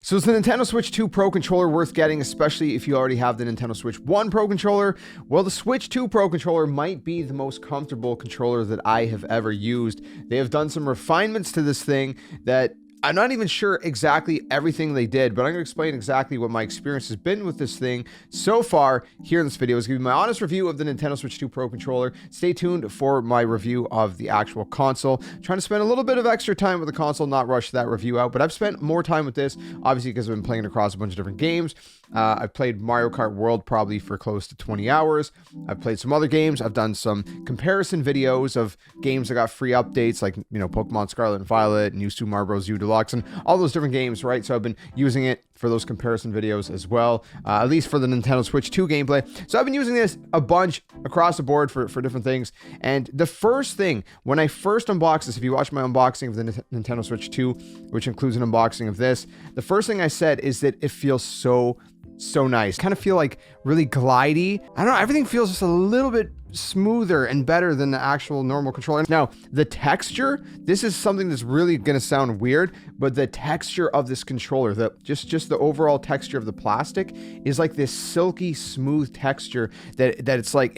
So is the Nintendo Switch 2 Pro controller worth getting, especially if you already have the Nintendo Switch 1 Pro controller? Well, the Switch 2 Pro controller might be the most comfortable controller that I have ever used. They have done some refinements to this thing that I'm not even sure exactly everything they did, but I'm going to explain exactly what my experience has been with this thing so far here in this video. Is going to be my honest review of the Nintendo Switch 2 Pro controller. Stay tuned for my review of the actual console. I'm trying to spend a little bit of extra time with the console, not rush that review out, but I've spent more time with this, obviously, because I've been playing across a bunch of different games. I've played Mario Kart World probably for close to 20 hours. I've played some other games. I've done some comparison videos of games that got free updates, like, you know, Pokemon Scarlet and Violet, New Super Mario Bros. U Deluxe, and all those different games, right? So I've been using it for those comparison videos as well, at least for the Nintendo Switch 2 gameplay. So I've been using this a bunch across the board for different things. And the first thing, when I first unboxed this, if you watch my unboxing of the Nintendo Switch 2, which includes an unboxing of this, the first thing I said is that it feels so nice. Kind of feel like really glidey. I don't know, everything feels just a little bit smoother and better than the actual normal controller. Now, the texture, this is something that's really gonna sound weird, but the texture of this controller, just the overall texture of the plastic is like this silky smooth texture that it's like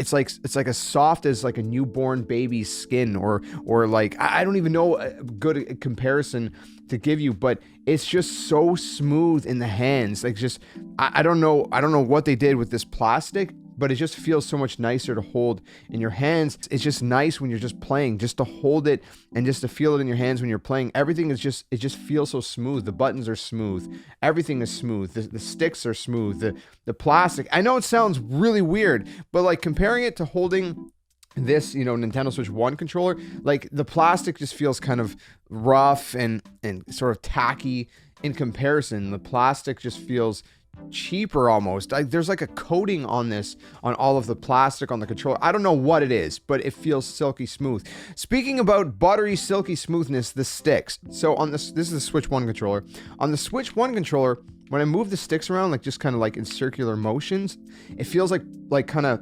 as soft as like a newborn baby's skin, or like, I don't even know a good comparison to give you, but it's just so smooth in the hands. Like, just I don't know what they did with this plastic, but it just feels so much nicer to hold in your hands. It's just nice when you're just playing, just to hold it and just to feel it in your hands when you're playing. Everything is just, it just feels so smooth. The buttons are smooth. Everything is smooth. The sticks are smooth. The plastic, I know it sounds really weird, but like comparing it to holding this, you know, Nintendo Switch 1 controller, like the plastic just feels kind of rough and sort of tacky in comparison. The plastic just feels cheaper almost. Like there's like a coating on this, on all of the plastic on the controller. I don't know what it is, but it feels silky smooth. Speaking about buttery silky smoothness, the sticks. So on this is the Switch 1 controller. On the Switch 1 controller, when I move the sticks around, like just kind of like in circular motions, it feels like kind of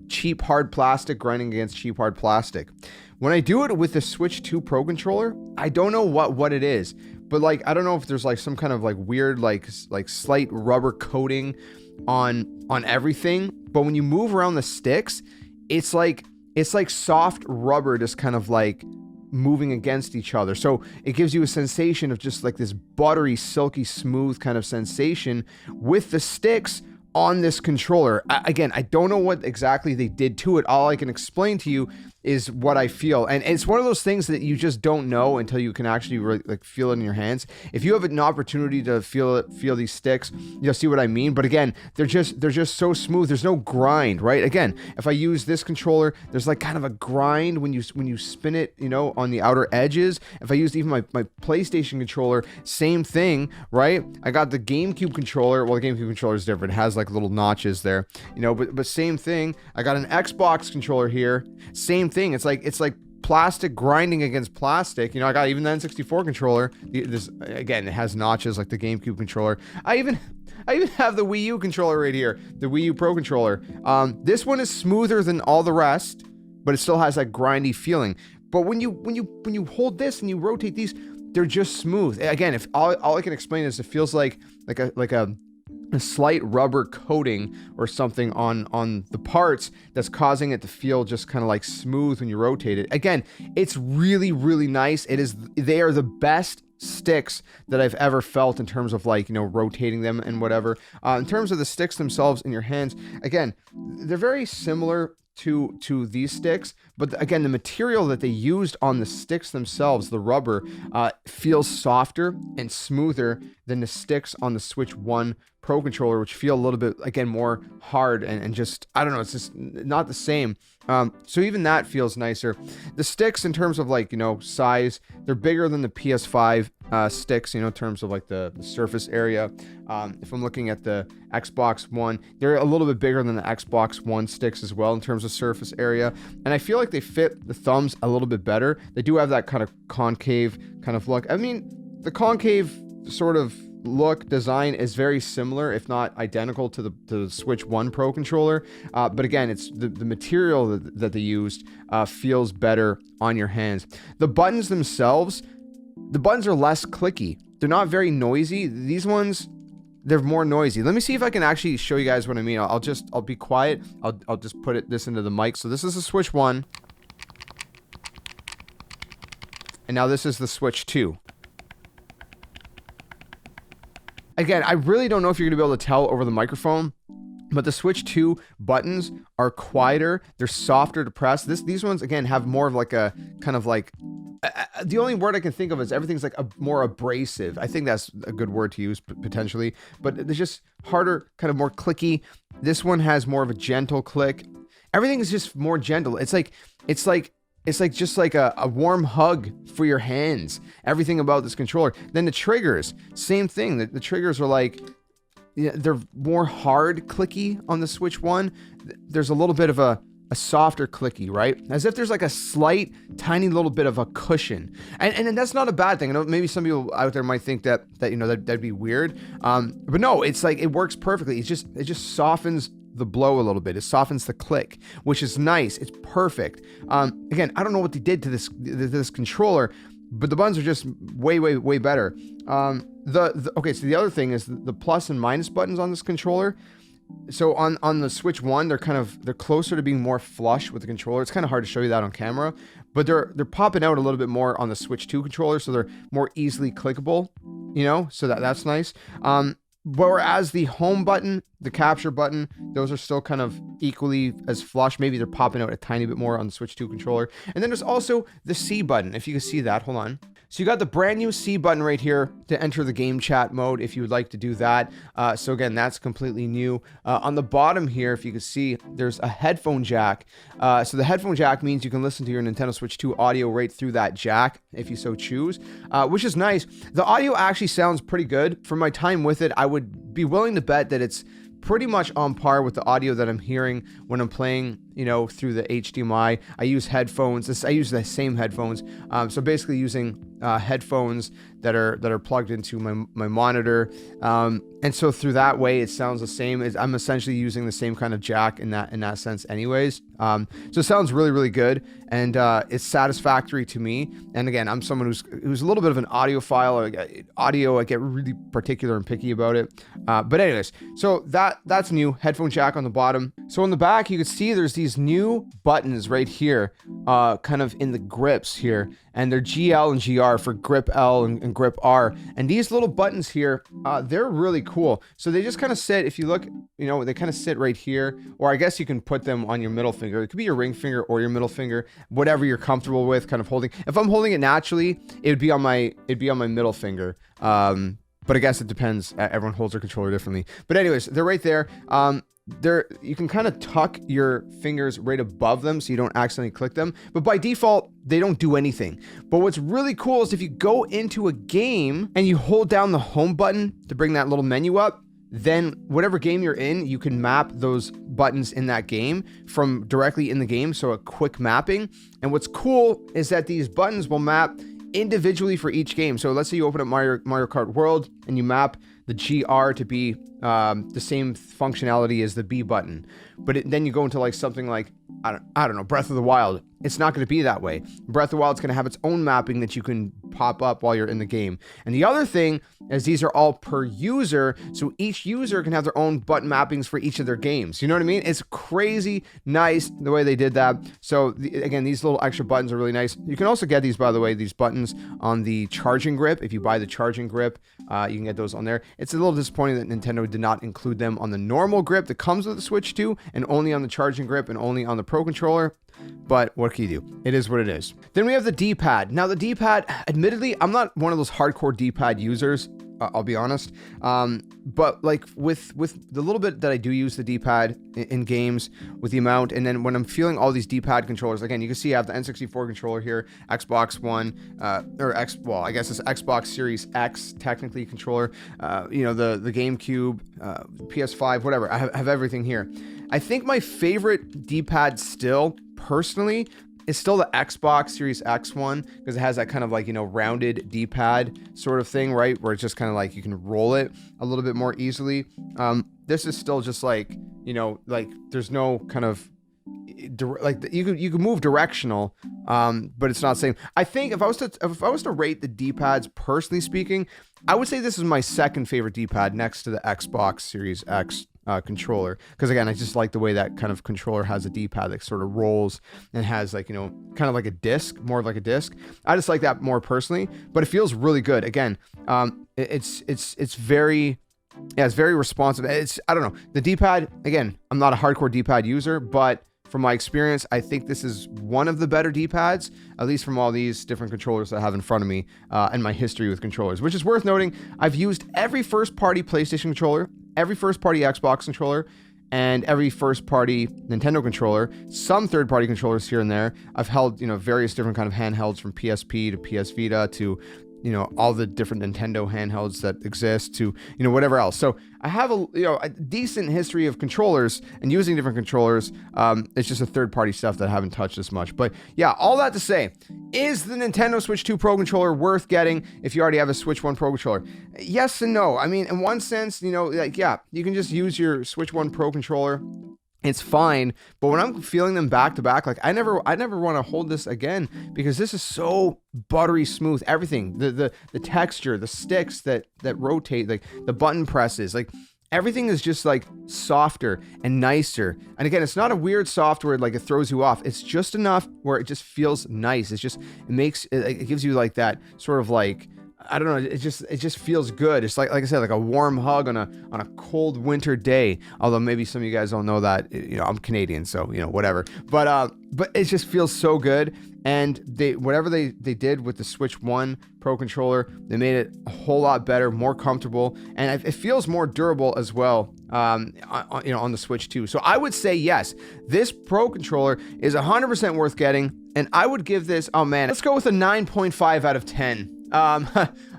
cheap hard plastic grinding against cheap hard plastic. When I do it with the Switch 2 Pro controller, I don't know what it is, but like I don't know if there's like some kind of like weird like slight rubber coating on everything, but when you move around the sticks, it's like soft rubber just kind of like moving against each other. So it gives you a sensation of just like this buttery, silky, smooth kind of sensation with the sticks on this controller. Again, I don't know what exactly they did to it. All I can explain to you is what I feel, and it's one of those things that you just don't know until you can actually really, like, feel it in your hands. If you have an opportunity to feel these sticks, you'll see what I mean. But again, they're just so smooth. There's no grind, right? Again, if I use this controller, there's like kind of a grind when you spin it, you know, on the outer edges. If I used even my PlayStation controller, same thing, right? I got the GameCube controller. Well, the GameCube controller is different. It has like little notches there, you know, but same thing. I got an Xbox controller here. Same thing. It's like plastic grinding against plastic. You know, I got even the N64 controller. This, again, it has notches like the GameCube controller. I even have the Wii U controller right here, the Wii U Pro controller. This one is smoother than all the rest, but it still has that grindy feeling. But when you hold this and you rotate these, they're just smooth. Again, if all I can explain is it feels like a slight rubber coating or something on the parts that's causing it to feel just kind of like smooth when you rotate it. Again, it's really, really nice. They are the best sticks that I've ever felt in terms of, like, you know, rotating them and whatever. In terms of the sticks themselves in your hands, again, they're very similar to these sticks, but again, the material that they used on the sticks themselves, the rubber, feels softer and smoother than the sticks on the Switch 1 Pro controller, which feel a little bit, again, more hard and just, I don't know, it's just not the same. So even that feels nicer. The sticks, in terms of, like, you know, size, they're bigger than the PS5 sticks, you know, in terms of like the surface area. If I'm looking at the Xbox One, they're a little bit bigger than the Xbox One sticks as well in terms of surface area. And I feel like they fit the thumbs a little bit better. They do have that kind of concave kind of look. I mean, the concave sort of look design is very similar, if not identical, to the Switch 1 Pro controller, but again, it's the material that they used feels better on your hands. The buttons themselves, the buttons are less clicky. They're not very noisy. These ones, they're more noisy. Let me see if I can actually show you guys what I mean. I'll be quiet. I'll just put this into the mic. So this is the Switch 1. And now this is the Switch 2. Again, I really don't know if you're going to be able to tell over the microphone, but the Switch 2 buttons are quieter. They're softer to press. These ones, again, have more of like a kind of like... the only word I can think of is everything's like more abrasive. I think that's a good word to use potentially, but it's just harder, kind of more clicky. This one has more of a gentle click. Everything is just more gentle. It's like just like a warm hug for your hands. Everything about this controller. Then the triggers, same thing. The triggers are like, they're more hard clicky on the Switch 1. There's a little bit of a softer clicky, right? As if there's like a slight, tiny little bit of a cushion. And that's not a bad thing. I know maybe some people out there might think that that'd be weird. But no, it's like, it works perfectly. It just softens the blow a little bit. It softens the click, which is nice. It's perfect. Again, I don't know what they did to this controller, but the buttons are just way better. Okay, so the other thing is the plus and minus buttons on this controller. So on the Switch 1, they're closer to being more flush with the controller. It's kind of hard to show you that on camera, but they're popping out a little bit more on the Switch 2 controller, so they're more easily clickable, so that's nice. Whereas the home button, the capture button, those are still kind of equally as flush. Maybe they're popping out a tiny bit more on the Switch 2 controller. And then there's also the C button, if you can see that. Hold on. So you got the brand new C button right here to enter the game chat mode if you would like to do that. So again, that's completely new. On the bottom here, if you can see, there's a headphone jack. So the headphone jack means you can listen to your Nintendo Switch 2 audio right through that jack if you so choose, which is nice. The audio actually sounds pretty good. For my time with it, I would be willing to bet that it's pretty much on par with the audio that I'm hearing when I'm playing, through the HDMI. I use headphones. I use the same headphones. So basically using headphones that are plugged into my monitor. And so through that way, it sounds the same. I'm essentially using the same kind of jack in that sense anyways. So it sounds really good, and it's satisfactory to me. And again, I'm someone who's a little bit of an audiophile. I get really particular and picky about it. But anyways, so that's new. Headphone jack on the bottom. So on the back, you can see there's these new buttons right here, kind of in the grips here, and they're GL and GR for grip L and grip R. And these little buttons here, they're really cool. So they just kind of sit, if you look, they kind of sit right here, or I guess you can put them on your middle finger. It could be your ring finger or your middle finger, whatever you're comfortable with kind of holding. If I'm holding it naturally, it'd be on my middle finger. But I guess it depends. Everyone holds their controller differently. But anyways, they're right there. You can kind of tuck your fingers right above them so you don't accidentally click them. But by default, they don't do anything. But what's really cool is if you go into a game and you hold down the home button to bring that little menu up, then whatever game you're in, you can map those buttons in that game from directly in the game. So a quick mapping. And what's cool is that these buttons will map individually for each game. So let's say you open up Mario Kart World and you map the GR to be the same functionality as the B button, but then you go into like something like I don't know, Breath of the Wild. It's not going to be that way. Breath of the Wild is going to have its own mapping that you can pop up while you're in the game. And the other thing is these are all per user, so each user can have their own button mappings for each of their games. You know what I mean? It's crazy nice the way they did that. So again, these little extra buttons are really nice. You can also get these, by the way, these buttons on the charging grip. If you buy the charging grip, you can get those on there. It's a little disappointing that Nintendo did not include them on the normal grip that comes with the Switch 2, and only on the charging grip and only on the Pro Controller. But what can you do? It is what it is. Then we have the D-pad. Now the D-pad, admittedly, I'm not one of those hardcore D-pad users. I'll be honest. But like with the little bit that I do use the D-pad in games, with the amount, and then when I'm feeling all these D-pad controllers, again, you can see I have the N64 controller here, Xbox One, well, I guess it's Xbox Series X, technically controller, the GameCube, PS5, whatever. I have everything here. I think my favorite D-pad still, personally, is still the Xbox Series X one, because it has that kind of like, rounded D-pad sort of thing, right? Where it's just kind of like you can roll it a little bit more easily. This is still just like, like there's no kind of like you could move directional, but it's not the same. I think if I was to rate the D-pads, personally speaking, I would say this is my second favorite D-pad next to the Xbox Series X controller, because again, I just like the way that kind of controller has a D-pad that sort of rolls and has, like, you know, kind of like a disc, more of like a disc. I just like that more personally, but it feels really good. Again, it's very, yeah, it's very responsive. I don't know, the D-pad, again, I'm not a hardcore D-pad user, but from my experience, I think this is one of the better D-pads, at least from all these different controllers that I have in front of me, and my history with controllers, which is worth noting. I've used every first-party PlayStation controller, every first-party Xbox controller, and every first-party Nintendo controller, some third-party controllers here and there. I've held, you know, various different kind of handhelds, from PSP to PS Vita to, you know, all the different Nintendo handhelds that exist, to, you know, whatever else. So I have a decent history of controllers and using different controllers. It's just a third-party stuff that I haven't touched as much. But yeah, all that to say, is the Nintendo Switch 2 Pro controller worth getting if you already have a Switch 1 Pro controller? Yes and no. I mean, in one sense, you know, like, yeah, you can just use your Switch 1 Pro controller. It's fine, but when I'm feeling them back to back, like I never want to hold this again, because this is so buttery smooth. Everything, the texture, the sticks that rotate, like the button presses, like everything is just like softer and nicer. And again, it's not a weird soft where like it throws you off. It's just enough where it just feels nice. It gives you like that sort of like, I don't know, it just feels good. It's like I said, like a warm hug on a cold winter day. Although maybe some of you guys don't know that, you know, I'm Canadian, so, you know, whatever. But it just feels so good. And whatever they did with the Switch 1 Pro controller, they made it a whole lot better, more comfortable, and it feels more durable as well. You know, on the Switch 2. So I would say yes, this Pro controller is 100% worth getting, and I would give this, oh man, let's go with a 9.5 out of 10. I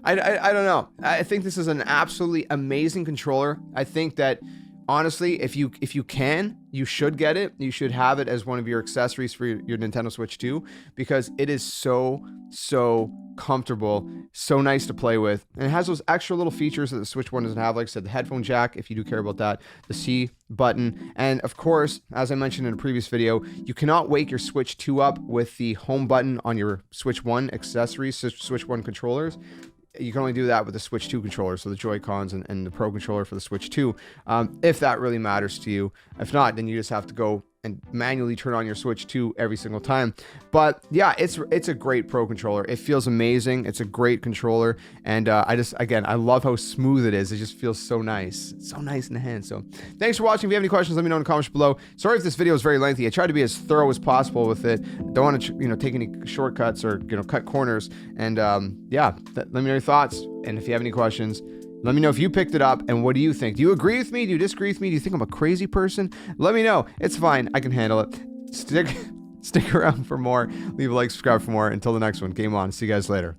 don't know. I think this is an absolutely amazing controller. I think that honestly, if you can, you should get it. You should have it as one of your accessories for your Nintendo Switch 2, because it is so comfortable, so nice to play with, and it has those extra little features that the Switch 1 doesn't have. Like I said, the headphone jack, if you do care about that, the C button, and of course, as I mentioned in a previous video, you cannot wake your Switch 2 up with the home button on your Switch 1 accessories, Switch 1 controllers. You can only do that with the Switch 2 controller, so the Joy-Cons and the Pro controller for the Switch 2, if that really matters to you. If not, then you just have to go and manually turn on your Switch 2 every single time. But yeah, it's a great Pro controller. It feels amazing. It's a great controller, and I love how smooth it is. It just feels so nice. It's so nice in the hand. So thanks for watching. If you have any questions, let me know in the comments below. Sorry if this video is very lengthy. I tried to be as thorough as possible with it. Don't want to, you know, take any shortcuts or, you know, cut corners. And yeah, let me know your thoughts. And if you have any questions, let me know if you picked it up, and what do you think? Do you agree with me? Do you disagree with me? Do you think I'm a crazy person? Let me know. It's fine. I can handle it. Stick around for more. Leave a like, subscribe for more. Until the next one, game on. See you guys later.